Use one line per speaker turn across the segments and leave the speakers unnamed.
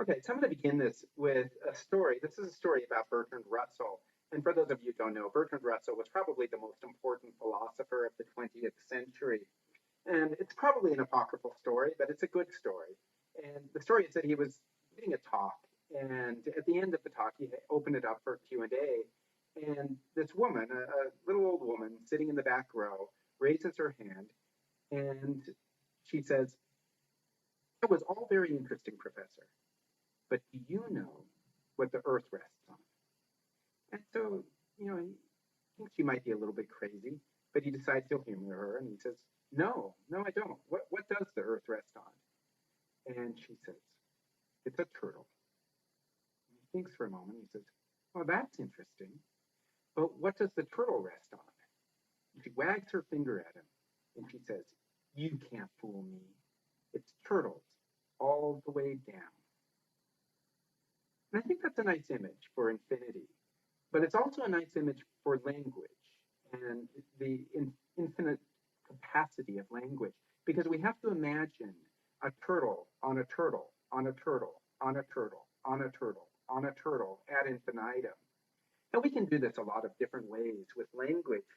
Okay, so I'm going to begin this with a story. This is a story about Bertrand Russell. And for those of you who don't know, Bertrand Russell was probably the most important philosopher of the 20th century. And it's probably an apocryphal story, but it's a good story. And the story is that he was giving a talk, and at the end of the talk, he opened it up for Q&A. And this woman, a little old woman sitting in the back row, raises her hand and she says, "That was all very interesting, Professor. But do you know what the Earth rests on?" And so, he thinks she might be a little bit crazy, but he decides he'll humor her and he says, "No, no, I don't. What does the Earth rest on?" And she says, "It's a turtle." And he thinks for a moment. He says, "Well, that's interesting. But what does the turtle rest on?" And she wags her finger at him and she says, "You can't fool me. It's turtles all the way down." And I think that's a nice image for infinity. But it's also a nice image for language and the infinite capacity of language, because we have to imagine a turtle on a turtle on a turtle on a turtle on a turtle on a turtle ad infinitum. And we can do this a lot of different ways with language.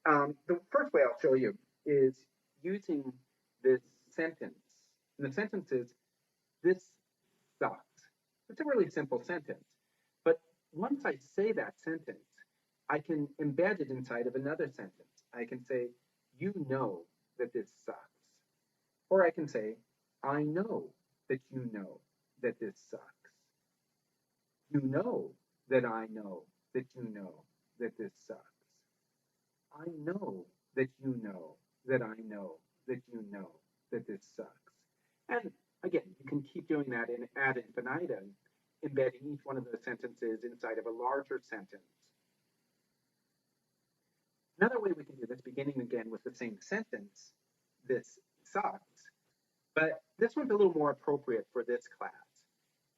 The first way I'll show you is using this sentence. And the sentence is, "This sucks." It's a really simple sentence. But once I say that sentence, I can embed it inside of another sentence. I can say, "You know that this sucks." Or I can say, "I know that you know that this sucks. You know that I know that you know that this sucks. I know that you know that I know that you know that this sucks." And again, you can keep doing that in ad infinitum, embedding each one of those sentences inside of a larger sentence. Another way we can do this, beginning again with the same sentence, "This sucks," but this one's a little more appropriate for this class.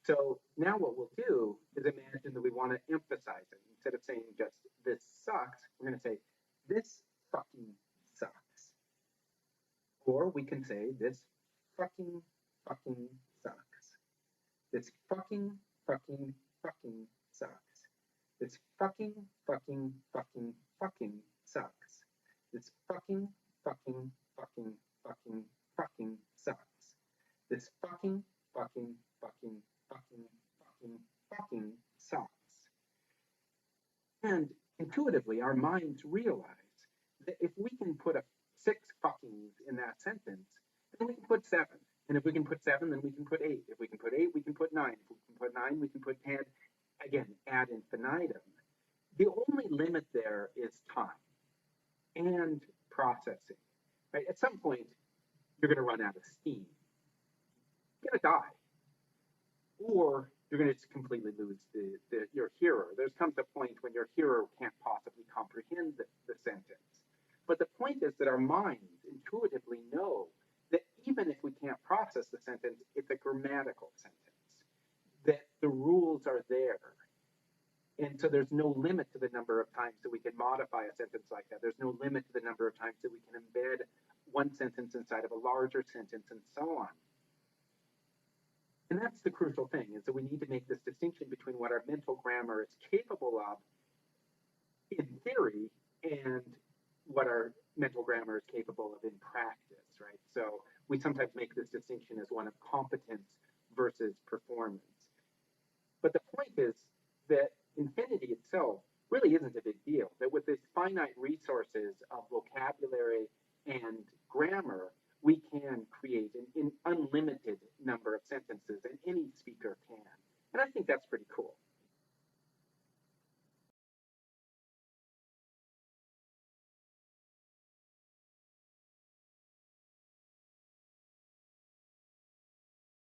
So now what we'll do is imagine that we want to emphasize it. Instead of saying just "this sucks," we're going to say "this fucking sucks." Or we can say "this fucking sucks." This fucking sucks. This fucking sucks. This fucking sucks. This fucking sucks. And intuitively, our minds realize that if we can put a six fuckings in that sentence, then we can put seven. And if we can put seven, then we can put eight. If we can put eight, we can put nine. If we can put nine, we can put 10. Again, ad infinitum. The only limit there is time and processing. Right? At some point, you're going to run out of steam. You're going to die. Or you're going to just completely lose your hearer. There comes a point when your hearer can't possibly comprehend the sentence. But the point is that our minds intuitively know that even if we can't process the sentence, it's a grammatical sentence, that the rules are there. And so there's no limit to the number of times that we can modify a sentence like that. There's no limit to the number of times that we can embed one sentence inside of a larger sentence and so on. And that's the crucial thing, is that we need to make this distinction between what our mental grammar is capable of in theory and what our mental grammar is capable of in practice, right? So we sometimes make this distinction as one of competence versus performance. But the point is that infinity itself really isn't a big deal, that with these finite resources of vocabulary and grammar,